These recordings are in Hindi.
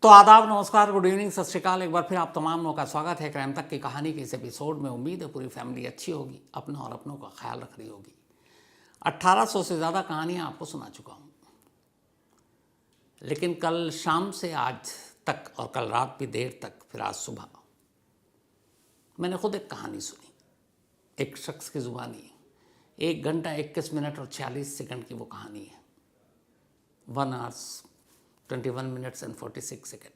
तो आदाब, नमस्कार, गुड इवनिंग, सत श्रीकाल। एक बार फिर आप तमाम लोगों का स्वागत है क्राइम तक की कहानी के इस एपिसोड में। उम्मीद है पूरी फैमिली अच्छी होगी, अपना और अपनों का ख्याल रख रही होगी। 1800 से ज़्यादा कहानियाँ आपको सुना चुका हूँ, लेकिन कल शाम से आज तक और कल रात भी देर तक, फिर आज सुबह मैंने खुद एक कहानी सुनी, एक शख्स की ज़ुबानी। 1 घंटा 21 मिनट और 46 सेकंड की वो कहानी है। 1 hours 21 minutes and 46 सेकेंड।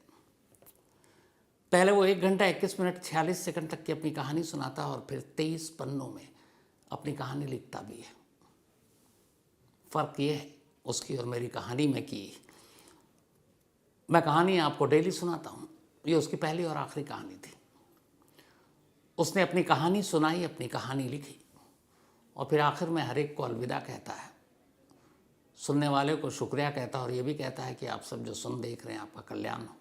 पहले वो 1 घंटा 21 मिनट 46 सेकंड तक की अपनी कहानी सुनाता और फिर 23 पन्नों में अपनी कहानी लिखता भी है। फ़र्क ये है उसकी और मेरी कहानी में कि मैं कहानी आपको डेली सुनाता हूँ, ये उसकी पहली और आखिरी कहानी थी। उसने अपनी कहानी सुनाई, अपनी कहानी लिखी और फिर आखिर में हर एक को अलविदा कहता है, सुनने वाले को शुक्रिया कहता है और ये भी कहता है कि आप सब जो सुन देख रहे हैं आपका कल्याण हो,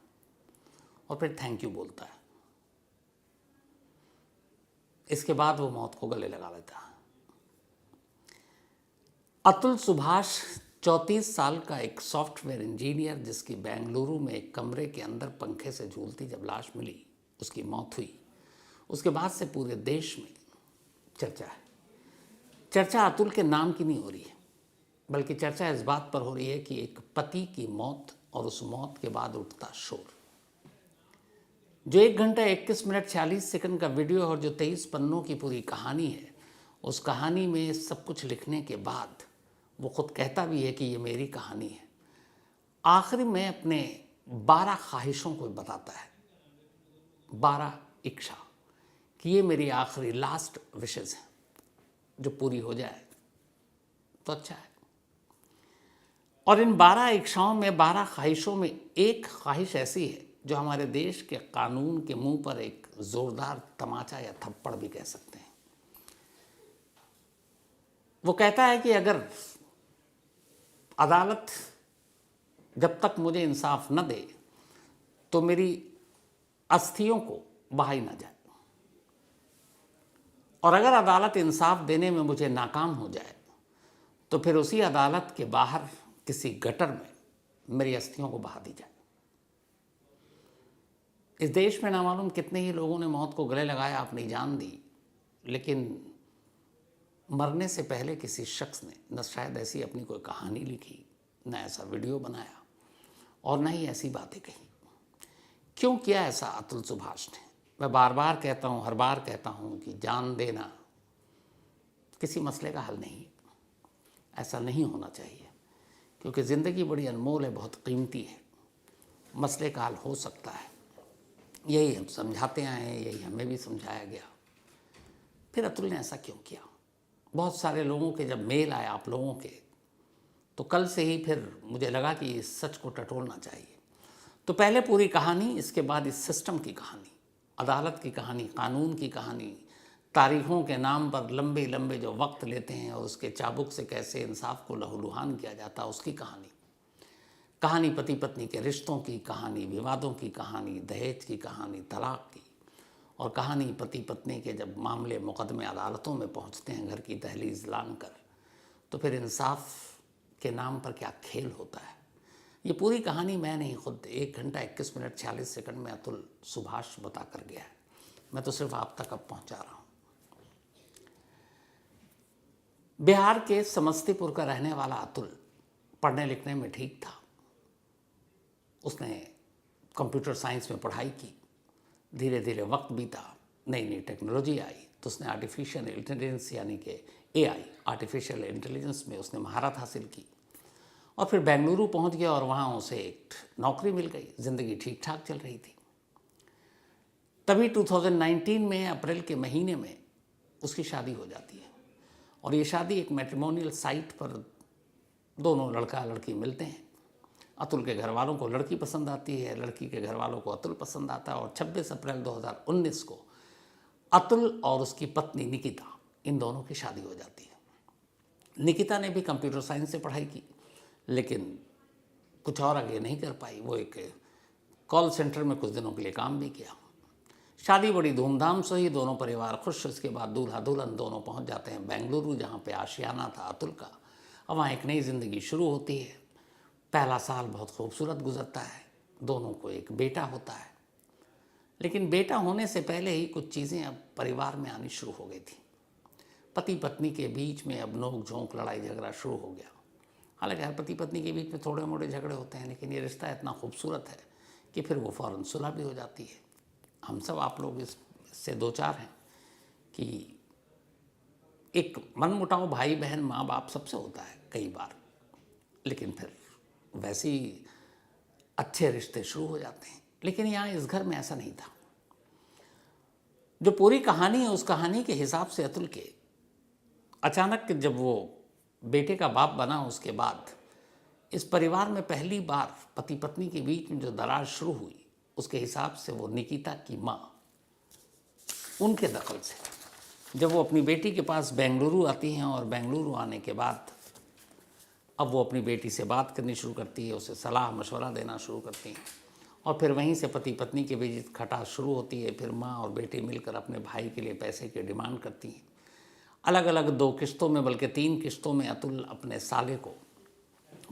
और फिर थैंक यू बोलता है। इसके बाद वो मौत को गले लगा लेता है। अतुल सुभाष 34 साल का एक सॉफ्टवेयर इंजीनियर, जिसकी बेंगलुरु में एक कमरे के अंदर पंखे से झूलती जब लाश मिली, उसकी मौत हुई। उसके बाद से पूरे देश में चर्चा है। चर्चा अतुल के नाम की नहीं हो रही है, बल्कि चर्चा इस बात पर हो रही है कि एक पति की मौत और उस मौत के बाद उठता शोर। जो 1 घंटा 21 मिनट 46 सेकंड का वीडियो और जो 23 पन्नों की पूरी कहानी है, उस कहानी में सब कुछ लिखने के बाद वो खुद कहता भी है कि ये मेरी कहानी है। आखिरी में अपने 12 ख्वाहिशों को बताता है, 12 इच्छा, कि ये मेरी आखिरी लास्ट विशेज़ हैं, जो पूरी हो जाए तो अच्छा है। और इन 12 इच्छाओं में, 12 ख्वाहिशों में एक ख्वाहिश ऐसी है जो हमारे देश के कानून के मुंह पर एक ज़ोरदार तमाचा या थप्पड़ भी कह सकते हैं। वो कहता है कि अगर अदालत जब तक मुझे इंसाफ न दे तो मेरी अस्थियों को बहाई ना जाए, और अगर अदालत इंसाफ देने में मुझे नाकाम हो जाए तो फिर उसी अदालत के बाहर किसी गटर में मेरी अस्थियों को बहा दी जाए। इस देश में ना मालूम कितने ही लोगों ने मौत को गले लगाया, अपनी जान दी, लेकिन मरने से पहले किसी शख्स ने न शायद ऐसी अपनी कोई कहानी लिखी, न ऐसा वीडियो बनाया, और न ही ऐसी बातें कही। क्यों किया ऐसा अतुल सुभाष ने? मैं बार बार कहता हूँ, हर बार कहता हूँ कि जान देना किसी मसले का हल नहीं। ऐसा नहीं होना चाहिए, क्योंकि ज़िंदगी बड़ी अनमोल है, बहुत कीमती है। मसले का हल हो सकता है, यही हम समझाते आए हैं, यही हमें भी समझाया गया। फिर अतुल ने ऐसा क्यों किया? बहुत सारे लोगों के जब मेल आए आप लोगों के, तो कल से ही फिर मुझे लगा कि इस सच को टटोलना चाहिए। तो पहले पूरी कहानी, इसके बाद इस सिस्टम की कहानी, अदालत की कहानी, कानून की कहानी, तारीखों के नाम पर लंबे लंबे जो वक्त लेते हैं और उसके चाबुक से कैसे इंसाफ को लहूलुहान किया जाता है, उसकी कहानी। कहानी पति पत्नी के रिश्तों की कहानी, विवादों की कहानी, दहेज की कहानी, तलाक की, और कहानी पति पत्नी के जब मामले मुकदमे अदालतों में पहुंचते हैं घर की दहलीज लान कर, तो फिर इंसाफ के नाम पर क्या खेल होता है। ये पूरी कहानी मैं नहीं, खुद 1 घंटा 21 मिनट 46 सेकंड में अतुल सुभाष बता कर गया है। मैं तो सिर्फ आप तक अब पहुंचा रहा हूँ। बिहार के समस्तीपुर का रहने वाला अतुल पढ़ने लिखने में ठीक था। उसने कंप्यूटर साइंस में पढ़ाई की। धीरे धीरे वक्त बीता, नई नई टेक्नोलॉजी आई, तो उसने आर्टिफिशियल इंटेलिजेंस यानी कि AI, आर्टिफिशियल इंटेलिजेंस में उसने महारत हासिल की, और फिर बेंगलुरु पहुंच गया और वहाँ उसे एक नौकरी मिल गई। ज़िंदगी ठीक ठाक चल रही थी। तभी 2019 में अप्रैल के महीने में उसकी शादी हो जाती है, और ये शादी एक मैट्रिमोनियल साइट पर दोनों लड़का लड़की मिलते हैं। अतुल के घर वालों को लड़की पसंद आती है, लड़की के घर वालों को अतुल पसंद आता है, और 26 अप्रैल 2019 को अतुल और उसकी पत्नी निकिता, इन दोनों की शादी हो जाती है। निकिता ने भी कंप्यूटर साइंस से पढ़ाई की, लेकिन कुछ और आगे नहीं कर पाई। वो एक कॉल सेंटर में कुछ दिनों के लिए काम भी किया। शादी बड़ी धूमधाम से हुई, दोनों परिवार खुश। उसके बाद दूल्हा दुल्हन दोनों पहुंच जाते हैं बेंगलुरु, जहाँ पे आशियाना था अतुल का। अब वहाँ एक नई ज़िंदगी शुरू होती है। पहला साल बहुत खूबसूरत गुजरता है। दोनों को एक बेटा होता है, लेकिन बेटा होने से पहले ही कुछ चीज़ें अब परिवार में आनी शुरू हो गई थी। पति पत्नी के बीच में अब नोक झोंक, लड़ाई झगड़ा शुरू हो गया। हालांकि हर पति पत्नी के बीच में थोड़े मोटे झगड़े होते हैं, लेकिन ये रिश्ता इतना खूबसूरत है कि फिर वो फ़ौरन सुलह भी हो जाती है। हम सब, आप लोग इससे दो चार हैं कि एक मनमुटाव भाई बहन माँ बाप सबसे होता है कई बार, लेकिन फिर वैसे ही अच्छे रिश्ते शुरू हो जाते हैं। लेकिन यहाँ इस घर में ऐसा नहीं था। जो पूरी कहानी है, उस कहानी के हिसाब से अतुल के अचानक जब वो बेटे का बाप बना, उसके बाद इस परिवार में पहली बार पति पत्नी के बीच में जो दरार शुरू हुई, उसके हिसाब से वो निकिता की माँ, उनके दखल से जब वो अपनी बेटी के पास बेंगलुरु आती हैं, और बेंगलुरु आने के बाद अब वो अपनी बेटी से बात करनी शुरू करती है, उसे सलाह मशवरा देना शुरू करती हैं, और फिर वहीं से पति पत्नी के बीच खटास शुरू होती है। फिर माँ और बेटी मिलकर अपने भाई के लिए पैसे की डिमांड करती हैं। अलग अलग 2 किस्तों में, बल्कि 3 किस्तों में अतुल अपने साले को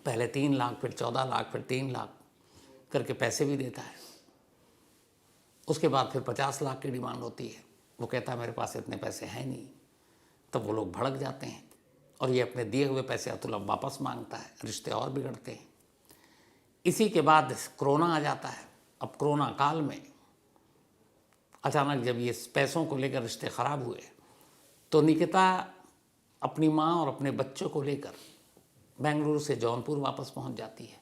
पहले 3 लाख, फिर 14 लाख, फिर 3 लाख करके पैसे भी देता है। उसके बाद फिर 50 लाख की डिमांड होती है। वो कहता है मेरे पास इतने पैसे हैं नहीं। तब वो लोग भड़क जाते हैं और ये अपने दिए हुए पैसे अतुल अब वापस मांगता है। रिश्ते और बिगड़ते हैं। इसी के बाद कोरोना आ जाता है। अब कोरोना काल में अचानक जब ये पैसों को लेकर रिश्ते ख़राब हुए, तो निकिता अपनी माँ और अपने बच्चों को लेकर बेंगलुरु से जौनपुर वापस पहुंच जाती है,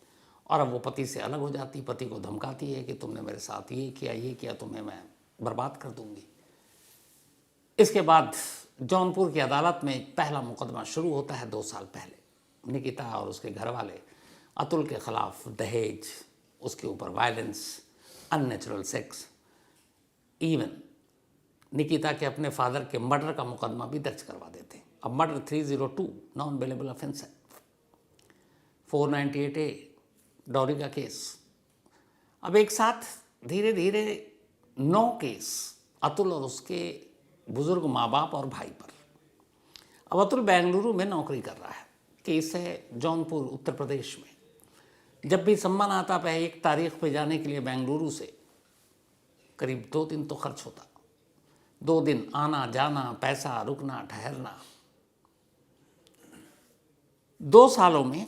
और अब वो पति से अलग हो जाती। पति को धमकाती है कि तुमने मेरे साथ ये किया, तुम्हें मैं बर्बाद कर दूंगी। इसके बाद जौनपुर की अदालत में एक पहला मुकदमा शुरू होता है 2 साल पहले। निकिता और उसके घर वाले अतुल के खिलाफ दहेज, उसके ऊपर violence, unnatural sex, even Nikita के अपने फादर के मर्डर का मुकदमा भी दर्ज करवा देते हैं। अब मर्डर 302 नॉन बेलेबल ऑफेंस है। 498A डॉरी का केस। अब एक साथ धीरे धीरे 9 केस अतुल और उसके बुजुर्ग माँ बाप और भाई पर। अब अतुल बेंगलुरु में नौकरी कर रहा है। केस है जौनपुर, उत्तर प्रदेश में। जब भी सम्मान आता है 1 तारीख पे जाने के लिए बेंगलुरु से करीब 2 दिन तो खर्च होता। 2 दिन आना जाना, पैसा, रुकना, ठहरना। 2 सालों में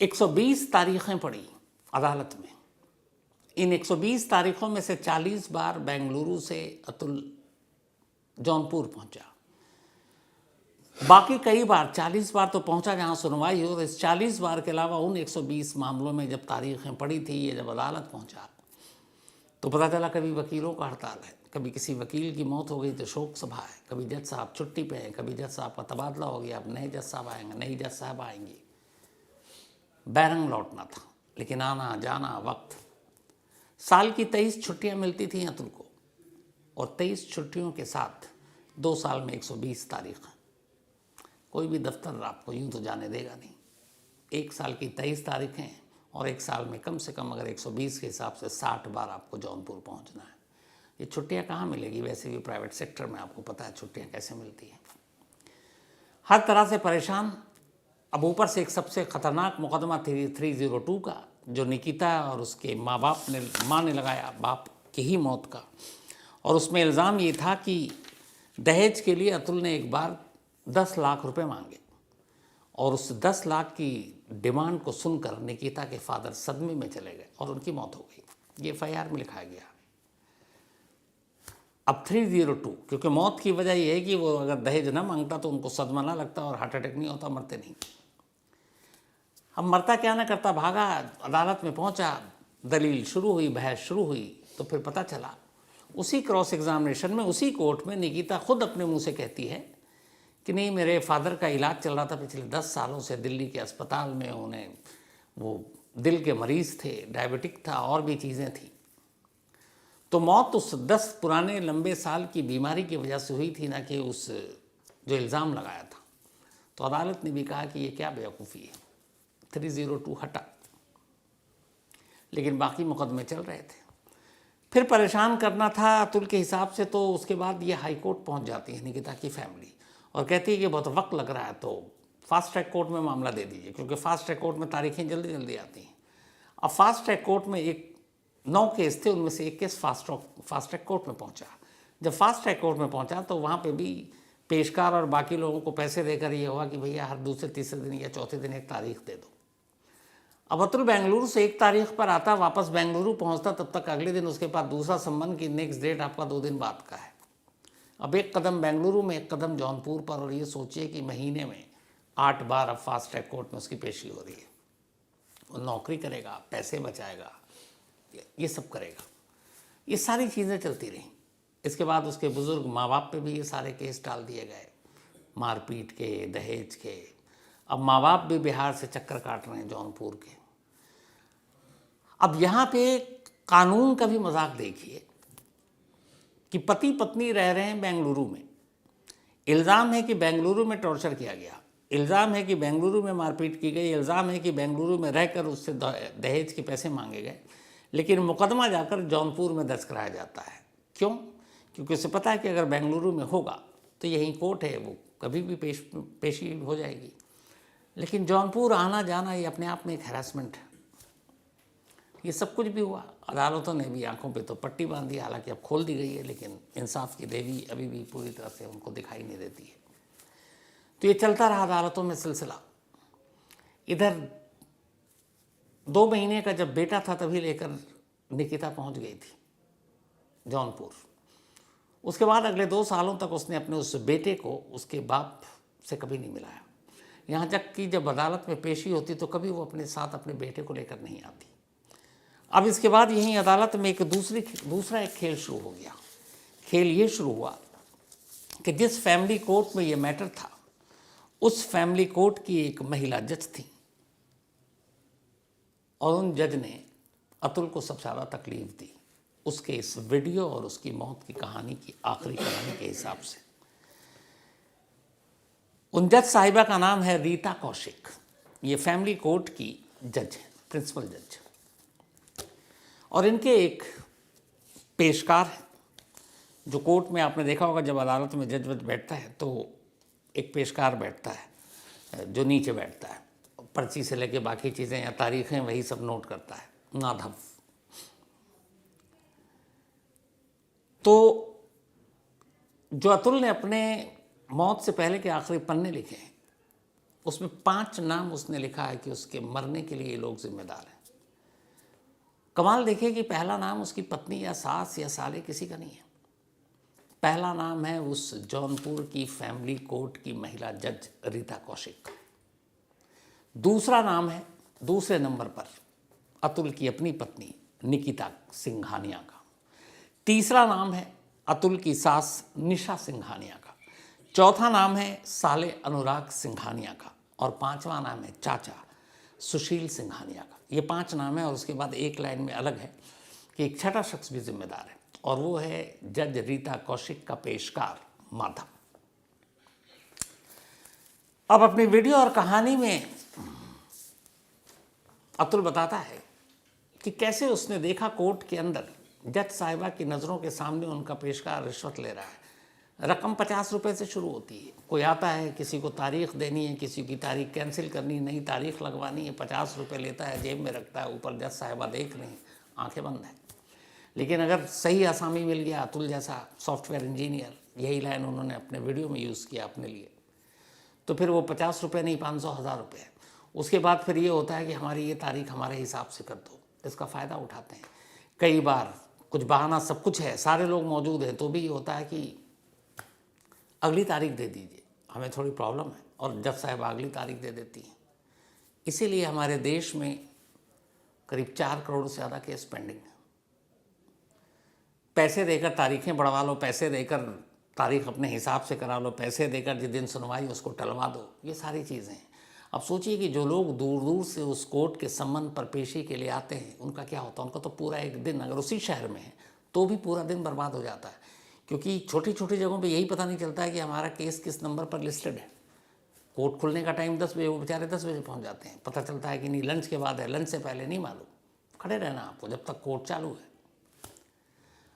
120 तारीखें पड़ी अदालत में। इन 120 तारीखों में से 40 बार बेंगलुरु से अतुल जौनपुर पहुंचा। बाकी कई बार 40 बार तो पहुंचा जहां सुनवाई हो। इस 40 बार के अलावा उन 120 मामलों में जब तारीखें पड़ी थी, ये जब अदालत पहुंचा, तो पता चला कभी वकीलों का हड़ताल है, कभी किसी वकील की मौत हो गई तो शोक सभा है, कभी जज साहब छुट्टी पे हैं, कभी जज साहब का तबादला हो गया, अब नए जज साहब आएंगे, नई जज साहब आएंगी। बैरंग लौटना था, लेकिन आना जाना वक्त। साल की 23 छुट्टियां मिलती थी अतुल को, और 23 छुट्टियों के साथ 2 साल में 120 तारीख। कोई भी दफ्तर आपको यूं तो जाने देगा नहीं। 1 साल की 23 तारीखें, और 1 साल में कम से कम अगर 120 के हिसाब से 60 बार आपको जौनपुर पहुंचना है। ये छुट्टियां कहाँ मिलेगी? वैसे भी प्राइवेट सेक्टर में आपको पता है छुट्टियां कैसे मिलती हैं। हर तरह से परेशान। अब ऊपर से एक सबसे खतरनाक मुकदमा 302 का, जो निकिता और उसके माँ ने लगाया, बाप की ही मौत का। और उसमें इल्ज़ाम ये था कि दहेज के लिए अतुल ने एक बार 10 लाख रुपए मांगे, और उस 10 लाख की डिमांड को सुनकर निकिता के फादर सदमे में चले गए और उनकी मौत हो गई। ये FIR में लिखा गया। अब 302, क्योंकि मौत की वजह यह है कि वो अगर दहेज ना मांगता तो उनको सदमा ना लगता और हार्ट अटैक नहीं होता, मरते नहीं। अब मरता क्या ना करता, भागा, अदालत में पहुंचा, दलील शुरू हुई, बहस शुरू हुई। तो फिर पता चला उसी क्रॉस एग्जामिनेशन में, उसी कोर्ट में निकिता खुद अपने मुंह से कहती है कि नहीं, मेरे फादर का इलाज चल रहा था पिछले 10 सालों से दिल्ली के अस्पताल में। उन्हें वो दिल के मरीज़ थे, डायबिटिक था, और भी चीज़ें थी। तो मौत उस 10 पुराने लंबे साल की बीमारी की वजह से हुई थी, ना कि उस जो इल्ज़ाम लगाया था। तो अदालत ने भी कहा कि ये क्या बेवकूफ़ी है, 302 हटा। लेकिन बाकी मुकदमे चल रहे थे। फिर परेशान करना था अतुल के हिसाब से, तो उसके बाद ये हाई कोर्ट पहुँच जाती है निकिता की फैमिली, और कहती है कि बहुत वक्त लग रहा है, तो फास्ट ट्रैक कोर्ट में मामला दे दीजिए, क्योंकि फास्ट ट्रैक कोर्ट में तारीखें जल्दी जल्दी आती हैं। अब फास्ट ट्रैक कोर्ट में एक 9 केस थे, उनमें से एक केस फास्ट ट्रैक कोर्ट में पहुंचा। जब फास्ट ट्रैक कोर्ट में पहुंचा तो वहाँ पे भी पेशकार और बाकी लोगों को पैसे देकर ये हुआ कि भैया हर दूसरे तीसरे दिन या चौथे दिन एक तारीख दे दो। अब अतुल बेंगलुरु से एक तारीख पर आता, वापस बेंगलुरु पहुंचता, तब तक अगले दिन उसके पास दूसरा संबंध की नेक्स्ट डेट आपका 2 दिन बाद का है। अब एक कदम बेंगलुरु में, एक कदम जौनपुर पर, और ये सोचिए कि महीने में 8 बार अब फास्ट ट्रैक कोर्ट में उसकी पेशी हो रही है। वो नौकरी करेगा, पैसे बचाएगा, ये सब करेगा। ये सारी चीज़ें चलती रहीं। इसके बाद उसके बुज़ुर्ग माँ बाप पे भी ये सारे केस डाल दिए गए, मारपीट के, दहेज के। अब माँ बाप भी बिहार से चक्कर काट रहे हैं, जौनपुर के। अब यहाँ पे कानून का भी मजाक देखिए कि पति पत्नी रह रहे हैं बेंगलुरु में, इल्ज़ाम है कि बेंगलुरु में टॉर्चर किया गया, इल्ज़ाम है कि बेंगलुरु में मारपीट की गई, इल्ज़ाम है कि बेंगलुरु में रहकर उससे दहेज के पैसे मांगे गए, लेकिन मुकदमा जाकर जौनपुर में दर्ज कराया जाता है। क्यों? क्योंकि उसे पता है कि अगर बेंगलुरु में होगा तो यहीं कोर्ट है, वो कभी भी पेशी हो जाएगी। लेकिन जौनपुर आना जाना ये अपने आप में एक हैरेसमेंट है। ये सब कुछ भी हुआ, अदालतों ने भी आंखों पे तो पट्टी बांधी, हालांकि अब खोल दी गई है, लेकिन इंसाफ की देवी अभी भी पूरी तरह से उनको दिखाई नहीं देती है। तो ये चलता रहा अदालतों में सिलसिला। इधर 2 महीने का जब बेटा था तभी लेकर निकिता पहुंच गई थी जौनपुर। उसके बाद अगले 2 सालों तक उसने अपने उस बेटे को उसके बाप से कभी नहीं मिलाया। यहाँ तक कि जब अदालत में पेशी होती तो कभी वो अपने साथ अपने बेटे को लेकर नहीं आती। अब इसके बाद यहीं अदालत में एक दूसरा एक खेल शुरू हो गया। खेल ये शुरू हुआ कि जिस फैमिली कोर्ट में ये मैटर था, उस फैमिली कोर्ट की एक महिला जज थी, और उन जज ने अतुल को सबसे ज़्यादा तकलीफ दी उसके इस वीडियो और उसकी मौत की कहानी की आखिरी कहानी के हिसाब से। उन जज साहिबा का नाम है रीता कौशिक। ये फैमिली कोर्ट की जज है, प्रिंसिपल जज। और इनके एक पेशकार है, जो कोर्ट में आपने देखा होगा जब अदालत में जज वज बैठता है तो एक पेशकार बैठता है जो नीचे बैठता है, पर्ची से लेके बाकी चीज़ें या तारीखें वही सब नोट करता है, नाधव। तो जो अतुल ने अपने मौत से पहले के आखिरी पन्ने लिखे हैं, उसमें 5 नाम उसने लिखा है कि उसके मरने के लिए ये लोग जिम्मेदार हैं। कमाल देखिए कि पहला नाम उसकी पत्नी या सास या साले किसी का नहीं है। पहला नाम है उस जौनपुर की फैमिली कोर्ट की महिला जज रीता कौशिक। दूसरा नाम है दूसरे नंबर पर अतुल की अपनी पत्नी निकिता सिंघानिया का। तीसरा नाम है अतुल की सास निशा सिंघानिया का। चौथा नाम है साले अनुराग सिंघानिया का। और 5वां नाम है चाचा सुशील सिंघानिया का। ये 5 नाम है, और उसके बाद एक लाइन में अलग है कि एक छठा शख्स भी जिम्मेदार है, और वो है जज रीता कौशिक का पेशकार माधव। अब अपनी वीडियो और कहानी में अतुल बताता है कि कैसे उसने देखा कोर्ट के अंदर जज साहिबा की नज़रों के सामने उनका पेशकार रिश्वत ले रहा है। रकम 50 रुपये से शुरू होती है। कोई आता है, किसी को तारीख देनी है, किसी की तारीख कैंसिल करनी, नई तारीख लगवानी है, 50 रुपये लेता है, जेब में रखता है। ऊपर जज साहिबा देख रही हैं, आंखें बंद हैं। लेकिन अगर सही आसामी मिल गया, अतुल जैसा सॉफ्टवेयर इंजीनियर, यही लाइन उन्होंने अपने वीडियो में यूज़ किया अपने लिए, तो फिर वो 50 रुपये नहीं 500 1000 रुपये। उसके बाद फिर ये होता है कि हमारी ये तारीख हमारे हिसाब से कर दो। इसका फ़ायदा उठाते हैं। कई बार कुछ बहाना, सब कुछ है, सारे लोग मौजूद हैं, तो भी ये होता है कि अगली तारीख दे दीजिए, हमें थोड़ी प्रॉब्लम है, और जज साहब अगली तारीख दे देती हैं। इसीलिए हमारे देश में करीब 4 करोड़ से ज़्यादा केस पेंडिंग है। पैसे देकर तारीखें बढ़वा लो, पैसे देकर तारीख अपने हिसाब से करा लो, पैसे देकर जिस दिन सुनवाई उसको टलवा दो, ये सारी चीज़ें हैं। अब सोचिए कि जो लोग दूर दूर से उस कोर्ट के संबंध पर पेशी के लिए आते हैं, उनका क्या होता है? उनका तो पूरा एक दिन, अगर उसी शहर में है तो भी पूरा दिन बर्बाद हो जाता है, क्योंकि छोटी छोटी जगहों पे यही पता नहीं चलता है कि हमारा केस किस नंबर पर लिस्टेड है। कोर्ट खुलने का टाइम 10 बजे, वो बेचारे 10 बजे पहुंच जाते हैं। पता चलता है कि नहीं, लंच के बाद है, लंच से पहले नहीं मालूम। खड़े रहना आपको जब तक कोर्ट चालू है।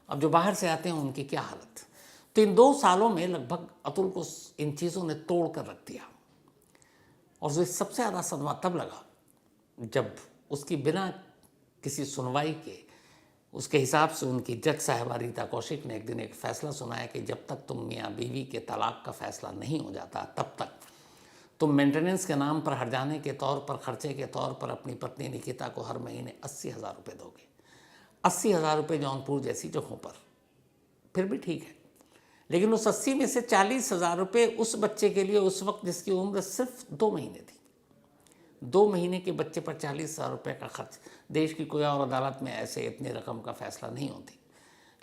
अब जो बाहर से आते हैं उनकी क्या हालत। तो इन 2 सालों में लगभग अतुल को इन चीज़ों ने तोड़ कर रख दिया। और जो सबसे ज़्यादा सदमा तब लगा जब उसकी बिना किसी सुनवाई के उसके हिसाब से उनकी जज साहिबा रीता कौशिक ने एक दिन एक फ़ैसला सुनाया कि जब तक तुम मियाँ बीवी के तलाक का फ़ैसला नहीं हो जाता तब तक तुम मेंटेनेंस के नाम पर हर्जाने के तौर पर, खर्चे के तौर पर अपनी पत्नी निकिता को हर महीने 80,000 रुपये दोगे। 80,000 रुपये जौनपुर जैसी जगहों पर फिर भी ठीक है, लेकिन उस 80 में से 40,000 रुपये उस बच्चे के लिए उस वक्त जिसकी उम्र सिर्फ 2 महीने थी। 2 महीने के बच्चे पर 40,000 रुपये का खर्च, देश की कोई और अदालत में ऐसे इतनी रकम का फैसला नहीं होती,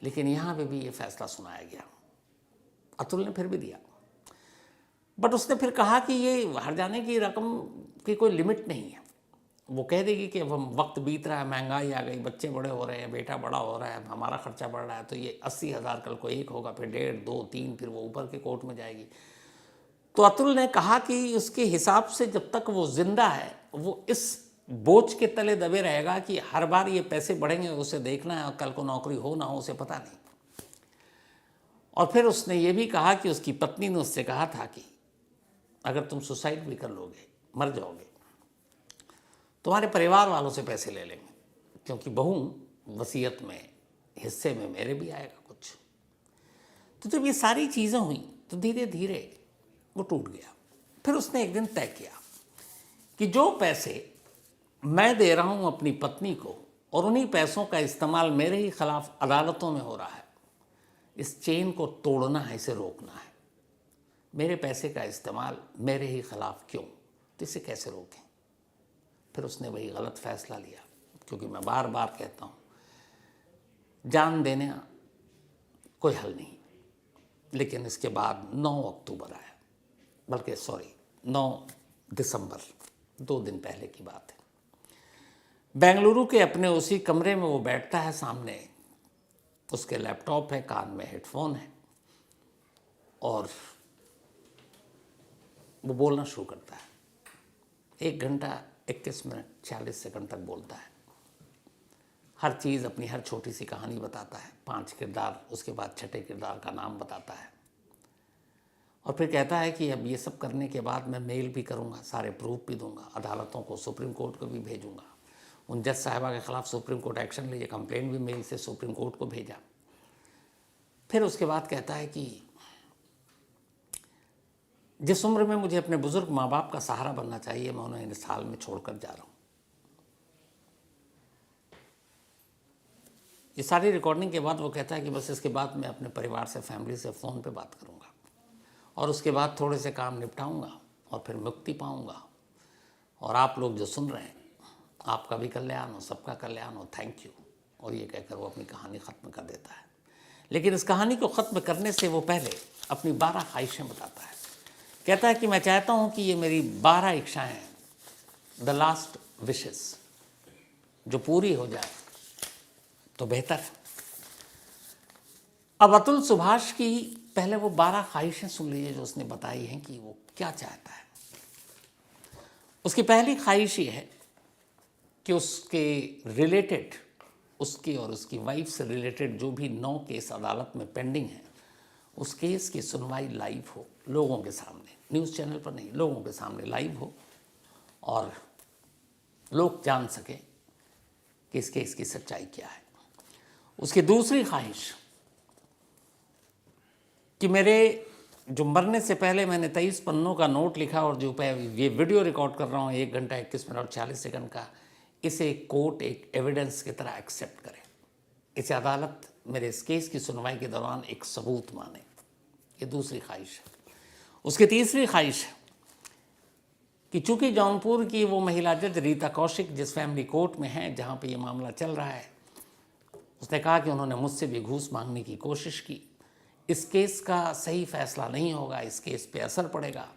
लेकिन यहाँ पे भी ये फैसला सुनाया गया। अतुल ने फिर भी दिया, बट उसने फिर कहा कि ये हर्जाने की रकम की कोई लिमिट नहीं है। वो कह देगी कि अब हम वक्त बीत रहा है, महंगाई आ गई, बच्चे बड़े हो रहे हैं, बेटा बड़ा हो रहा है, हमारा खर्चा बढ़ रहा है, तो ये 80,000 कल को 1 होगा, फिर 1.5, 2, 3, फिर वो ऊपर के कोर्ट में जाएगी। तो अतुल ने कहा कि उसके हिसाब से जब तक वो जिंदा है वो इस बोझ के तले दबे रहेगा कि हर बार ये पैसे बढ़ेंगे, उसे देखना है, और कल को नौकरी हो ना हो उसे पता नहीं। और फिर उसने ये भी कहा कि उसकी पत्नी ने उससे कहा था कि अगर तुम सुसाइड भी कर लोगे, मर जाओगे, तुम्हारे परिवार वालों से पैसे ले लेंगे, क्योंकि बहू वसीयत में हिस्से में मेरे भी आएगा कुछ। तो जब ये सारी चीज़ें हुई तो धीरे धीरे वो टूट गया। फिर उसने एक दिन तय किया कि जो पैसे मैं दे रहा हूँ अपनी पत्नी को और उन्हीं पैसों का इस्तेमाल मेरे ही खिलाफ अदालतों में हो रहा है, इस चेन को तोड़ना है, इसे रोकना है। मेरे पैसे का इस्तेमाल मेरे ही खिलाफ क्यों, तो इसे कैसे रोकें। फिर उसने वही गलत फैसला लिया, क्योंकि मैं बार बार कहता हूँ जान देने कोई हल नहीं। लेकिन इसके बाद 9 अक्टूबर आया, बल्कि 9 दिसंबर, 2 दिन पहले की बात है। बेंगलुरु के अपने उसी कमरे में वो बैठता है, सामने उसके लैपटॉप है, कान में हेडफोन है, और वो बोलना शुरू करता है। 1 घंटा 21 मिनट 46 सेकंड तक बोलता है। हर चीज़ अपनी हर छोटी सी कहानी बताता है, 5 किरदार, उसके बाद छठे किरदार का नाम बताता है, और फिर कहता है कि अब ये सब करने के बाद मैं मेल भी करूँगा, सारे प्रूफ भी दूंगा, अदालतों को, सुप्रीम कोर्ट को भी भेजूँगा। उन जज साहिबा के खिलाफ सुप्रीम कोर्ट एक्शन लीजिए, कंप्लेंट भी मेल से सुप्रीम कोर्ट को भेजा। फिर उसके बाद कहता है कि जिस उम्र में मुझे अपने बुजुर्ग माँ बाप का सहारा बनना चाहिए, मैं उन्हें इस हाल में छोड़कर जा रहा हूँ। ये सारी रिकॉर्डिंग के बाद वो कहता है कि बस इसके बाद मैं अपने परिवार से, फैमिली से फ़ोन पे बात करूँगा, और उसके बाद थोड़े से काम निपटाऊँगा और फिर मुक्ति पाऊँगा। और आप लोग जो सुन रहे हैं, आपका भी कल्याण हो, सबका कल्याण हो, थैंक यू। और ये कहकर वो अपनी कहानी ख़त्म कर देता है। लेकिन इस कहानी को ख़त्म करने से वो पहले अपनी 12 ख्वाहिशें बताता है। कहता है कि मैं चाहता हूँ कि ये मेरी 12 इच्छाएँ, द लास्ट विशेस, जो पूरी हो जाए तो बेहतर है। अब अतुल सुभाष की पहले वो 12 ख्वाहिशें सुन लीजिए जो उसने बताई हैं कि वो क्या चाहता है। उसकी पहली ख्वाहिश ये है कि उसके रिलेटेड, उसकी और उसकी वाइफ से रिलेटेड जो भी 9 केस अदालत में पेंडिंग हैं, उस केस की सुनवाई लाइव हो, लोगों के सामने, न्यूज़ चैनल पर नहीं, लोगों के सामने लाइव हो, और लोग जान सकें कि इस केस की सच्चाई क्या है। उसकी दूसरी ख्वाहिश कि मेरे जो मरने से पहले मैंने 23 पन्नों का नोट लिखा और जो ये वीडियो रिकॉर्ड कर रहा हूँ 1 घंटा 21 मिनट और 40 सेकंड का, इसे कोर्ट एक एविडेंस की तरह एक्सेप्ट करे, इसे अदालत मेरे इस केस की सुनवाई के दौरान एक सबूत माने। ये दूसरी ख्वाहिश है। उसकी तीसरी ख्वाहिश है कि चूंकि जौनपुर की वो महिला जज रीता कौशिक जिस फैमिली कोर्ट में है जहाँ पे ये मामला चल रहा है, उसने कहा कि उन्होंने मुझसे भी घूस मांगने की कोशिश की, इस केस का सही फैसला नहीं होगा, इस केस पे असर पड़ेगा,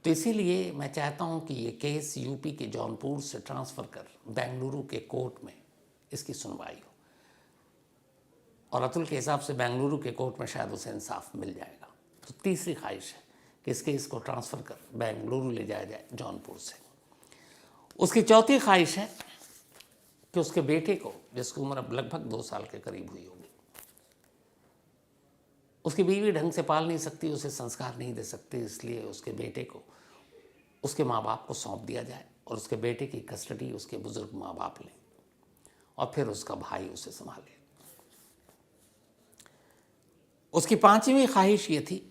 तो इसीलिए मैं चाहता हूँ कि ये केस यूपी के जौनपुर से ट्रांसफ़र कर बेंगलुरु के कोर्ट में इसकी सुनवाई हो। और अतुल के हिसाब से बेंगलुरु के कोर्ट में शायद उसे इंसाफ मिल जाएगा। तो तीसरी ख्वाहिश है कि इस केस को ट्रांसफ़र कर बेंगलुरु ले जाया जाए जौनपुर से। उसकी चौथी ख्वाहिश है कि उसके बेटे को, जिसकी उम्र अब लगभग 2 साल के करीब हुई होगी, उसकी बीवी ढंग से पाल नहीं सकती, उसे संस्कार नहीं दे सकती, इसलिए उसके बेटे को उसके माँ बाप को सौंप दिया जाए और उसके बेटे की कस्टडी उसके बुजुर्ग माँ बाप लें और फिर उसका भाई उसे संभाले। उसकी पांचवी ख्वाहिश ये थी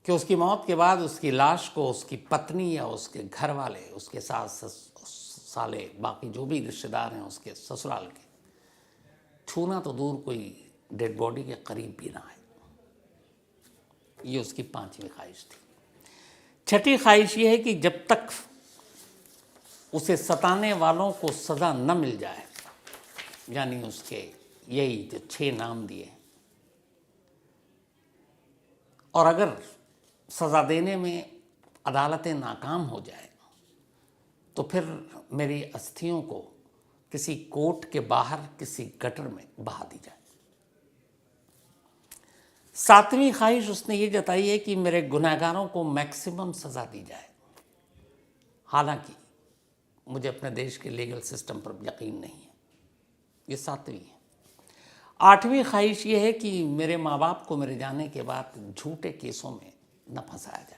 कि उसकी मौत के बाद उसकी लाश को उसकी पत्नी या उसके घर वाले, उसके सास साले, बाकी जो भी रिश्तेदार हैं उसके ससुराल के, छूना तो दूर कोई डेड बॉडी के करीब भी ना आए। ये उसकी पांचवी ख्वाहिश थी। छठी ख्वाहिश ये है कि जब तक उसे सताने वालों को सज़ा न मिल जाए, यानी उसके यही जो 6 नाम दिए, और अगर सज़ा देने में अदालतें नाकाम हो जाए तो फिर मेरी अस्थियों को किसी कोर्ट के बाहर किसी गटर में बहा दी जाए। 7वीं ख्वाहिश उसने ये जताई है कि मेरे गुनहगारों को मैक्सिमम सज़ा दी जाए। हालांकि मुझे अपने देश के लीगल सिस्टम पर यकीन नहीं है। ये 7वीं है। 8वीं ख्वाहिश ये है कि मेरे माँ बाप को मेरे जाने के बाद झूठे केसों में न फंसाया जाए।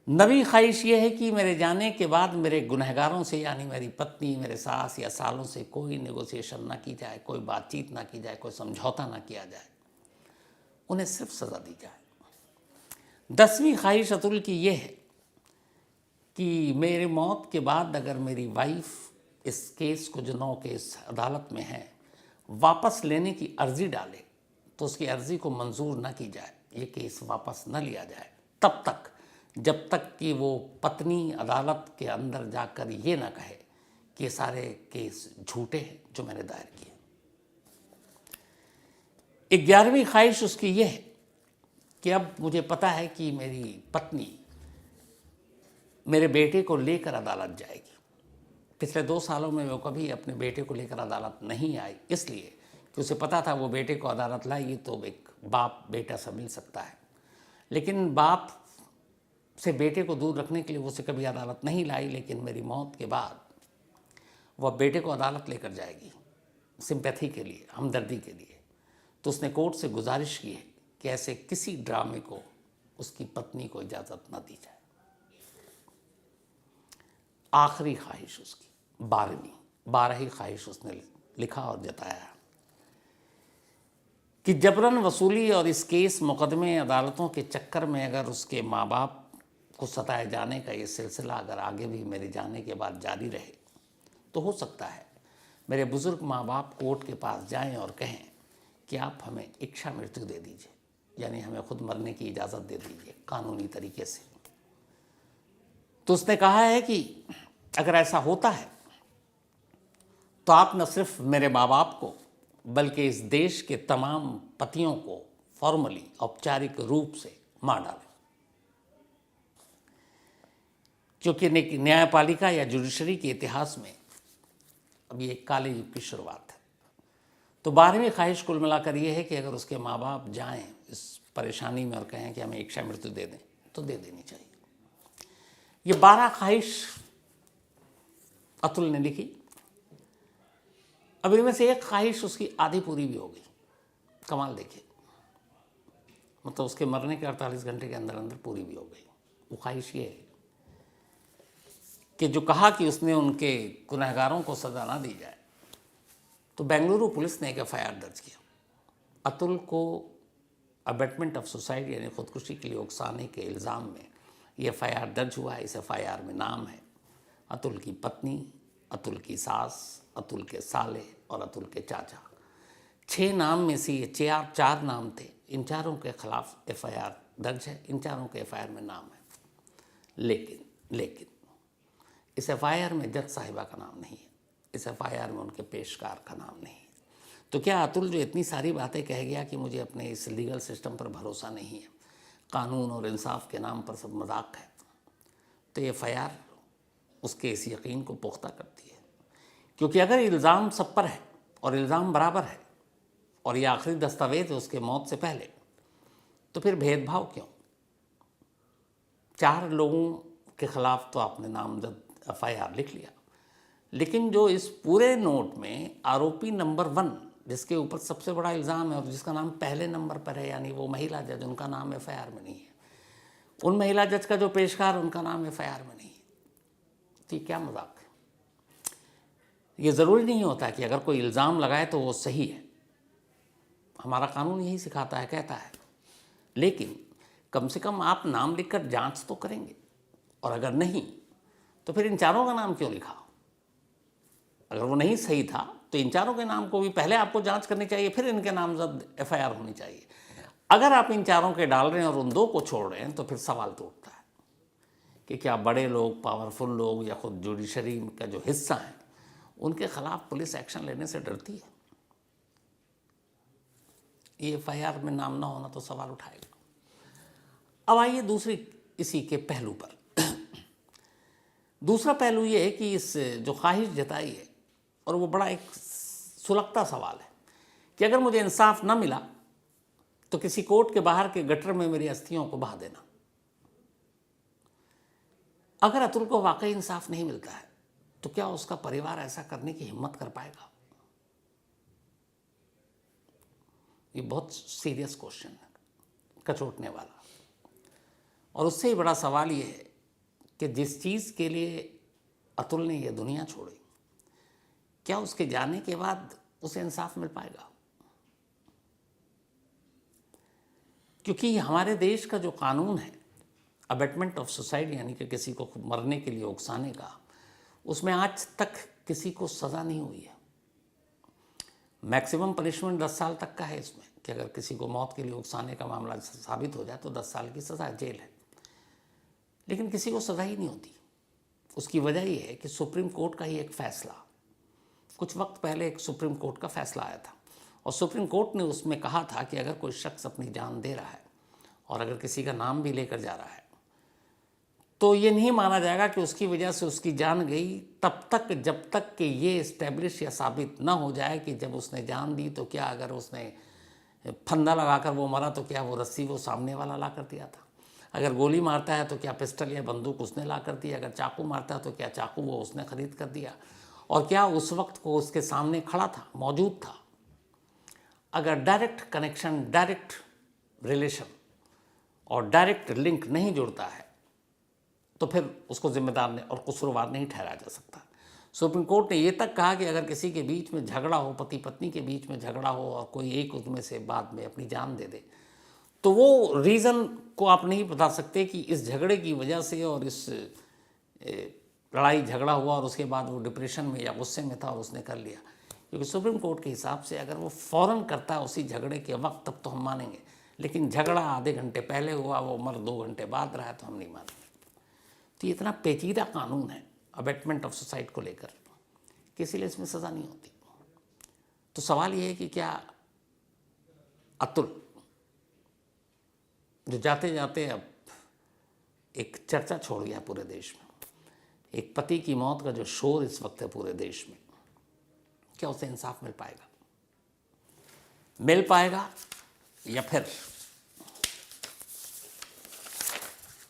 9वीं ख्वाहिश ये है कि मेरे जाने के बाद मेरे गुनहगारों से, यानी मेरी पत्नी, मेरे सास या सालों से कोई नेगोशिएशन ना की जाए, कोई बातचीत ना की जाए, कोई समझौता ना किया जाए, उन्हें सिर्फ सज़ा दी जाए। 10वीं ख्वाहिश अतुल की ये है कि मेरी मौत के बाद अगर मेरी वाइफ इस केस को, जो 9 केस अदालत में है, वापस लेने की अर्जी डाले तो उसकी अर्जी को मंजूर ना की जाए, ये केस वापस न लिया जाए तब तक, जब तक कि वो पत्नी अदालत के अंदर जाकर ये ना कहे कि ये सारे केस झूठे हैं जो मैंने दायर किए। 11वीं ख्वाहिश उसकी ये है कि अब मुझे पता है कि मेरी पत्नी मेरे बेटे को लेकर अदालत जाएगी। पिछले 2 सालों में वो कभी अपने बेटे को लेकर अदालत नहीं आई, इसलिए कि उसे पता था वो बेटे को अदालत लाएगी तो एक बाप बेटा से मिल सकता है, लेकिन बाप से बेटे को दूर रखने के लिए उसे कभी अदालत नहीं लाई। लेकिन मेरी मौत के बाद वह बेटे को अदालत लेकर जाएगी सिंपैथी के लिए, हमदर्दी के लिए। तो उसने कोर्ट से गुजारिश की है कि ऐसे किसी ड्रामे को उसकी पत्नी को इजाज़त न दी जाए। आखिरी ख्वाहिश उसकी 12वीं ख्वाहिश उसने लिखा और जताया कि जबरन वसूली और इस केस, मुकदमे, अदालतों के चक्कर में अगर उसके माँ बाप को सताए जाने का ये सिलसिला अगर आगे भी मेरे जाने के बाद जारी रहे तो हो सकता है मेरे बुज़ुर्ग माँ बाप कोर्ट के पास जाएं और कहें कि आप हमें इच्छा मृत्यु दे दीजिए, यानी हमें खुद मरने की इजाज़त दे दीजिए कानूनी तरीके से। तो उसने कहा है कि अगर ऐसा होता है तो आप न सिर्फ मेरे माँ बाप को बल्कि इस देश के तमाम पतियों को फॉर्मली, औपचारिक रूप से मार डालें, क्योंकि न्यायपालिका या जुडिशरी के इतिहास में अभी एक काले युग की शुरुआत है। तो 12वीं ख्वाहिश कुल मिलाकर ये है कि अगर उसके माँ बाप जाएं इस परेशानी में और कहें कि हमें इच्छा मृत्यु दे दें तो दे देनी चाहिए। ये 12 ख्वाहिश अतुल ने लिखी। अब इनमें से एक ख्वाहिश उसकी आधी पूरी भी हो गई। कमाल देखिए, मतलब उसके मरने के 48 घंटे के अंदर अंदर पूरी भी हो गई। वो ख्वाहिश ये है कि जो कहा कि उसने उनके गुनहगारों को सज़ा ना दी जाए, तो बेंगलुरु पुलिस ने एक FIR दर्ज किया। अतुल को अबेटमेंट ऑफ सुसाइड यानी खुदकुशी के लिए उकसाने के इल्ज़ाम में ये FIR दर्ज हुआ है। इस FIR में नाम है अतुल की पत्नी, अतुल की सास, अतुल के साले और अतुल के चाचा। 6 नाम में से ये 4 नाम थे। इन चारों के खिलाफ FIR दर्ज है, इन चारों के FIR में नाम है। लेकिन इस FIR में जज साहिबा का नाम नहीं है, इस FIR में उनके पेशकार का नाम नहीं है। तो क्या अतुल जो इतनी सारी बातें कह गया कि मुझे अपने इस लीगल सिस्टम पर भरोसा नहीं है, कानून और इंसाफ के नाम पर सब मजाक है, तो ये FIR उसके इस यकीन को पुख्ता करती है। क्योंकि अगर इल्ज़ाम सब पर है और इल्ज़ाम बराबर है और ये आखिरी दस्तावेज है उसके मौत से पहले, तो फिर भेदभाव क्यों? 4 लोगों के खिलाफ तो आपने नामजद FIR लिख लिया, लेकिन जो इस पूरे नोट में आरोपी नंबर 1 जिसके ऊपर सबसे बड़ा इल्ज़ाम है और जिसका नाम पहले नंबर पर है, यानी वो महिला जज, उनका नाम FIR में नहीं है। उन महिला जज का जो पेशकार, उनका नाम FIR में नहीं है। तो क्या मजाक है? ये ज़रूरी नहीं होता कि अगर कोई इल्ज़ाम लगाए तो वो सही है, हमारा कानून यही सिखाता है, कहता है, लेकिन कम से कम आप नाम लिखकर जांच तो करेंगे। और अगर नहीं तो फिर इन चारों का नाम क्यों लिखा? अगर वो नहीं सही था तो इन चारों के नाम को भी पहले आपको जांच करनी चाहिए, फिर इनके नामजद FIR होनी चाहिए। अगर आप इन चारों के डाल रहे हैं और उन दो को छोड़ रहे हैं तो फिर सवाल तो उठता है कि क्या बड़े लोग, पावरफुल लोग या खुद जुडिशरी का जो हिस्सा है उनके खिलाफ पुलिस एक्शन लेने से डरती है? ये FIR में नाम ना होना तो सवाल उठाएगा। अब आइए दूसरी इसी के पहलू पर। दूसरा पहलू ये है कि इस जो ख्वाहिश जताई है, और वो बड़ा एक सुलगता सवाल है कि अगर मुझे इंसाफ ना मिला तो किसी कोर्ट के बाहर के गटर में मेरी अस्थियों को बहा देना। अगर अतुल को वाकई इंसाफ नहीं मिलता है तो क्या उसका परिवार ऐसा करने की हिम्मत कर पाएगा? ये बहुत सीरियस क्वेश्चन है, कचोटने वाला। और उससे ही बड़ा सवाल ये है कि जिस चीज़ के लिए अतुल ने यह दुनिया छोड़ी, क्या उसके जाने के बाद उसे इंसाफ मिल पाएगा? क्योंकि हमारे देश का जो कानून है अबेटमेंट ऑफ सुसाइड, यानी कि किसी को मरने के लिए उकसाने का, उसमें आज तक किसी को सज़ा नहीं हुई है। मैक्सिमम पनिशमेंट 10 साल तक का है इसमें, कि अगर किसी को मौत के लिए उकसाने का मामला साबित हो जाए तो 10 साल की सज़ा, जेल है। लेकिन किसी को सज़ा ही नहीं होती। उसकी वजह यह है कि सुप्रीम कोर्ट का ही एक फ़ैसला, कुछ वक्त पहले एक सुप्रीम कोर्ट का फ़ैसला आया था और सुप्रीम कोर्ट ने उसमें कहा था कि अगर कोई शख्स अपनी जान दे रहा है और अगर किसी का नाम भी लेकर जा रहा है तो ये नहीं माना जाएगा कि उसकी वजह से उसकी जान गई तब तक जब तक कि ये इस्टेब्लिश या साबित ना हो जाए कि जब उसने जान दी तो क्या, अगर उसने फंदा लगाकर वो मरा तो क्या वो रस्सी वो सामने वाला ला कर दिया था, अगर गोली मारता है तो क्या पिस्टल या बंदूक उसने ला कर दिया, अगर चाकू मारता है तो क्या चाकू वो उसने ख़रीद कर दिया, और क्या उस वक्त को उसके सामने खड़ा था, मौजूद था। अगर डायरेक्ट कनेक्शन, डायरेक्ट रिलेशन और डायरेक्ट लिंक नहीं जुड़ता है तो फिर उसको जिम्मेदार और कसूरवार नहीं ठहराया जा सकता। सुप्रीम कोर्ट ने ये तक कहा कि अगर किसी के बीच में झगड़ा हो, पति पत्नी के बीच में झगड़ा हो और कोई एक उसमें से बाद में अपनी जान दे दे, तो वो रीज़न को आप नहीं बता सकते कि इस झगड़े की वजह से और इस लड़ाई झगड़ा हुआ और उसके बाद वो डिप्रेशन में या गुस्से में था और उसने कर लिया। क्योंकि सुप्रीम कोर्ट के हिसाब से अगर वो फ़ौरन करता है उसी झगड़े के वक्त तब तो हम मानेंगे, लेकिन झगड़ा आधे घंटे पहले हुआ, वो मर 2 घंटे बाद रहा, तो हम नहीं मानेंगे। तो ये इतना पेचीदा कानून है अबेटमेंट ऑफ सुसाइड को लेकर कि इसीलिए इसमें सज़ा नहीं होती। तो सवाल ये है कि क्या अतुल, जो जाते जाते अब एक चर्चा छोड़ गया पूरे देश में, एक पति की मौत का जो शोर इस वक्त है पूरे देश में, क्या उसे इंसाफ मिल पाएगा? मिल पाएगा या फिर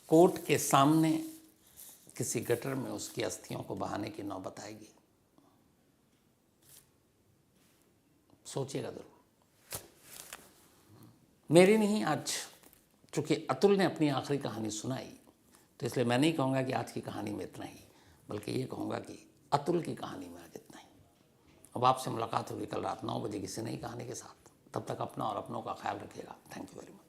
कोर्ट के सामने किसी गटर में उसकी अस्थियों को बहाने की नौबत आएगी? सोचिएगा जरूर। मेरी नहीं, आज चूंकि अतुल ने अपनी आखिरी कहानी सुनाई तो इसलिए मैं नहीं कहूँगा कि आज की कहानी में इतना ही, बल्कि ये कहूँगा कि अतुल की कहानी में आज इतना ही। अब आपसे मुलाकात होगी कल रात 9 बजे किसी नई कहानी के साथ। तब तक अपना और अपनों का ख्याल रखिएगा। Thank you very much.